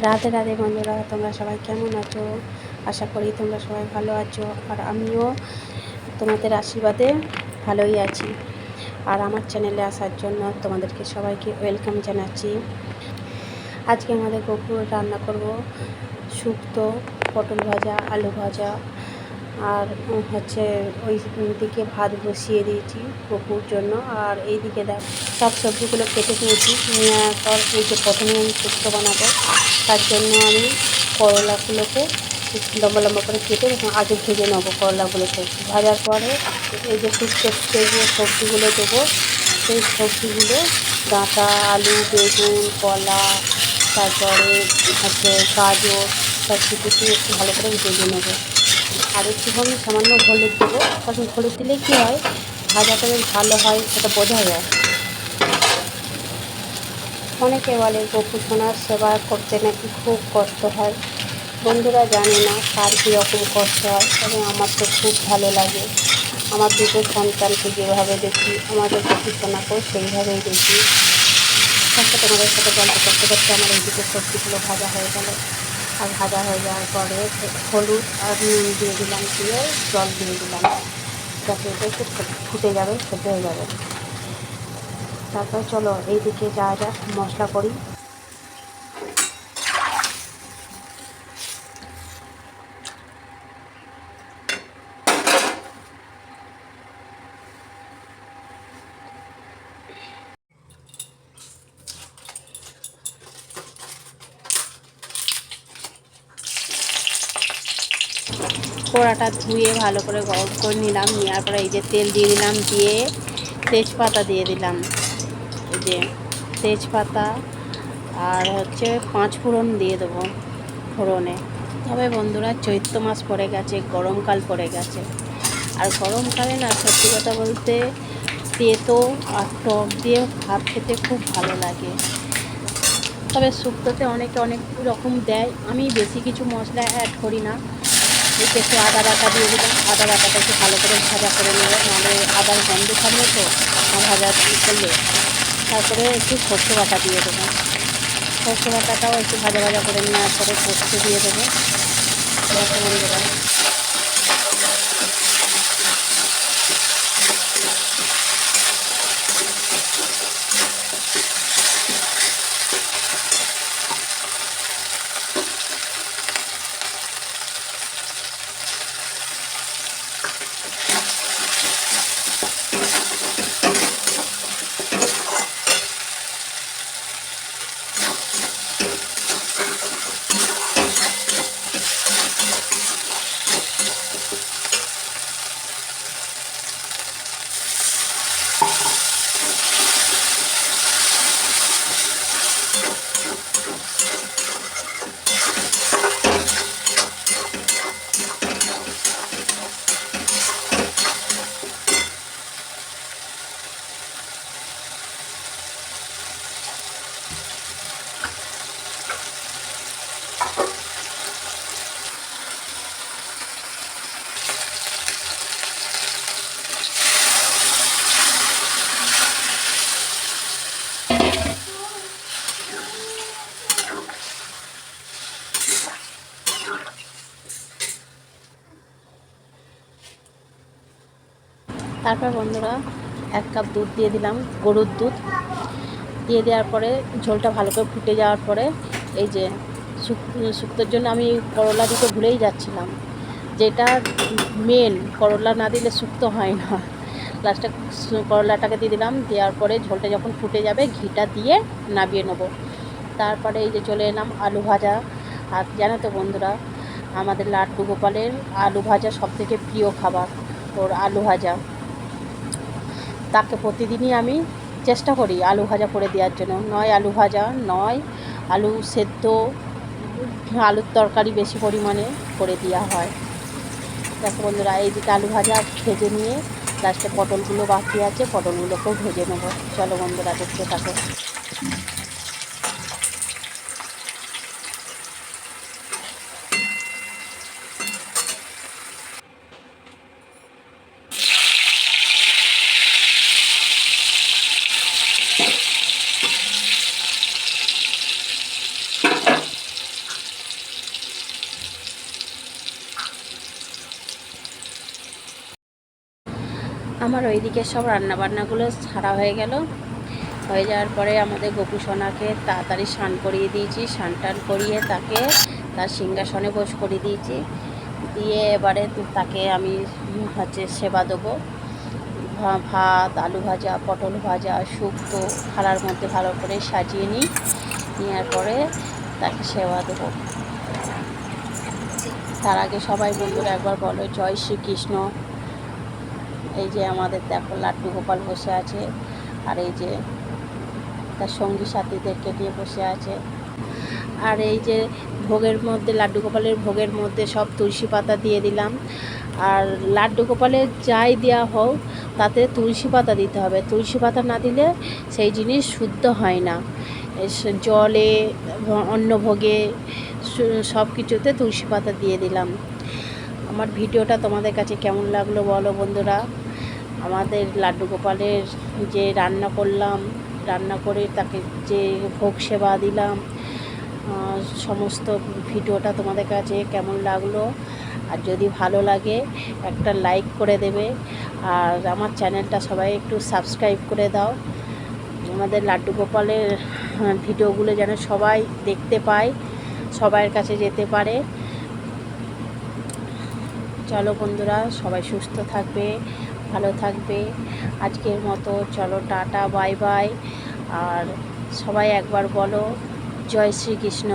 রাধে রাধে বন্ধুরা, তোমরা সবাই কেমন আছো? আশা করি তোমরা সবাই ভালো আছো, আর আমিও তোমাদের আশীর্বাদে ভালোই আছি। আর আমার চ্যানেলে আসার জন্য তোমাদেরকে সবাইকে ওয়েলকাম জানাচ্ছি। আজকে আমাদের দুপুরে রান্না করব শুক্তো, পটল ভাজা, আলু ভাজা, আর হচ্ছে ওই দিকে ভাত বসিয়ে দিয়েছি গপুর জন্য। আর এই দিকে দেখ সব সবজিগুলো কেটে নিয়েছি, নেওয়ার পর এই যে প্রথমে আমি শুক্তো বানাবো, তার জন্য আমি করলাগুলোকে লম্বা লম্বা করে কেটে আগে ভেজে নেবো। করলাগুলোকে ভাজার পরে এই যে শুক্তোতে যে সবজিগুলো দেবো, সেই সবজিগুলো ডাঁটা, আলু, বেগুন, কলা, তারপরে হচ্ছে গাজর, সব কিছুকে একটু ভালো করে ভেজে নেবো। আর একটুখানি সামান্য হলুদ দেবো, কারণ হলুদ দিলে কী হয়, ভাজাটা বেশ ভালো হয়, সেটা বোঝা যায়। অনেকে বলে গোপু সোনার সেবা করতে নাকি খুব কষ্ট হয়। বন্ধুরা, জানি না কার কীরকম কষ্ট হয়, তবে আমার তো খুব ভালো লাগে। আমার দুটো সন্তানকে যেভাবে দেখি, আমাদের গোপু সোনাকেও সেইভাবেই দেখি। তারপর তোমাদের সাথে গল্প করতে করতে আমার এইদিকে সবজিগুলো ভাজা হয়ে গেল। আর ভাজা হয়ে যাওয়ার পরে হলুদ আর নুন দিয়ে দিলাম, দিয়ে জল দিয়ে দিলাম, যাতে এটা একটু ফুটে যাবে, সেদ্ধ হয়ে যাবে। তারপর চলো এইদিকে যা যা মশলা করি। কড়াটা ধুয়ে ভালো করে গরম করে নিলাম, নেওয়ার পরে এই যে তেল দিয়ে দিলাম, দিয়ে তেজপাতা দিয়ে দিলাম, এই যে তেজপাতা, আর হচ্ছে 5 ফোড়ন দিয়ে দেবো ফোড়নে। তবে বন্ধুরা, চৈত্র মাস পড়ে গেছে, গরমকাল পড়ে গেছে, আর গরমকালে না সত্যি কথা বলতে তেতো আর টক দিয়ে ভাত খেতে খুব ভালো লাগে। তবে শুক্তোতে অনেকে অনেক রকম দেয়, আমি বেশি কিছু মশলা অ্যাড করি না। একটু একটু আদা বাটা দিয়ে দিলাম, আদা বাটাটা একটু ভালো করে ভাজা করে নেব, নাহলে আদার গন্ধ থাকবে তো ভাজা করলে। তারপরে একটু সর্ষে বাটা দিয়ে দেবো, সর্ষে বাটাটাও একটু ভাজা ভাজা করে নেওয়ার পরে পোস্ত দিয়ে দেবো। বন্ধুরা, তারপর বন্ধুরা 1 কাপ দুধ দিয়ে দিলাম, গরুর দুধ দিয়ে দেওয়ার পরে ঝোলটা ভালো করে ফুটে যাওয়ার পরে এই যে শুক্তোর জন্য আমি করলা দিতে ভুলেই যাচ্ছিলাম, যেটা মেন, করলা না দিলে শুক্তো হয় না। লাস্টে করলাটাকে দিয়ে দিলাম, দেওয়ার পরে ঝোলটা যখন ফুটে যাবে ঘিটা দিয়ে নামিয়ে নেবো। তারপরে এই যে চলে এলাম আলু ভাজা। আর জানো তো বন্ধুরা, আমাদের লাড্ডু গোপালের আলু ভাজা সবথেকে প্রিয় খাবার, ওর আলু ভাজা। তাকে প্রতিদিনই আমি চেষ্টা করি আলু ভাজা করে দেওয়ার জন্য, নয় আলু ভাজা, নয় আলু সেদ্ধ, আলুর তরকারি বেশি পরিমাণে করে দেওয়া হয়। দেখো বন্ধুরা, এইদিকে আলু ভাজা ভেজে নিয়ে লাস্টে পটলগুলো বাকি আছে, পটলগুলোকেও ভেজে নেবো। চলো বন্ধুরা, দেখতে থাকো। আমার ওইদিকে সব রান্নাবান্নাগুলো ছাড়া হয়ে গেল। হয়ে যাওয়ার পরে আমাদের গোপু সোনাকে তাড়াতাড়ি স্নান করিয়ে দিয়েছি, স্নান টান করিয়ে তাকে তার সিংহাসনে বস করিয়ে দিয়েছি। দিয়ে এবারে তাকে আমি সেবা দেবো। ভাত, আলু ভাজা, পটল ভাজা, শুক্তো থালার মধ্যে ভালো করে সাজিয়ে নিই। নেওয়ার পরে তাকে সেবা দেবো। তার আগে সবাই বন্ধুরা একবার বলো জয় শ্রীকৃষ্ণ। এই যে আমাদের দেখো লাড্ডু গোপাল বসে আছে, আর এই যে তার সঙ্গী সাথীদেরকে নিয়ে বসে আছে। আর এই যে ভোগের মধ্যে, লাড্ডু গোপালের ভোগের মধ্যে সব তুলসী পাতা দিয়ে দিলাম। আর লাড্ডু গোপালের যাই দেওয়া হোক তাতে তুলসী পাতা দিতে হবে, তুলসী পাতা না দিলে সেই জিনিস শুদ্ধ হয় না। জলে, অন্ন ভোগে, সব কিছুতে তুলসী পাতা দিয়ে দিলাম। আমার ভিডিওটা তোমাদের কাছে কেমন লাগলো বলো বন্ধুরা। আমাদের লাড্ডু গোপালের যে রান্না করলাম, রান্না করে তাকে যে ভোগ সেবা দিলাম, সমস্ত ভিডিওটা তোমাদের কাছে কেমন লাগলো। আর যদি ভালো লাগে একটা লাইক করে দেবে, আর আমার চ্যানেলটা সবাই একটু সাবস্ক্রাইব করে দাও। আমাদের লাড্ডু গোপালের ভিডিওগুলো যেন সবাই দেখতে পায়, সবার কাছে যেতে পারে। চলো বন্ধুরা, সবাই সুস্থ থাকবে, ভালো থাকবে। আজকের মতো চলো টাটা, বাই বাই। আর সবাই একবার বলো জয় শ্রীকৃষ্ণ।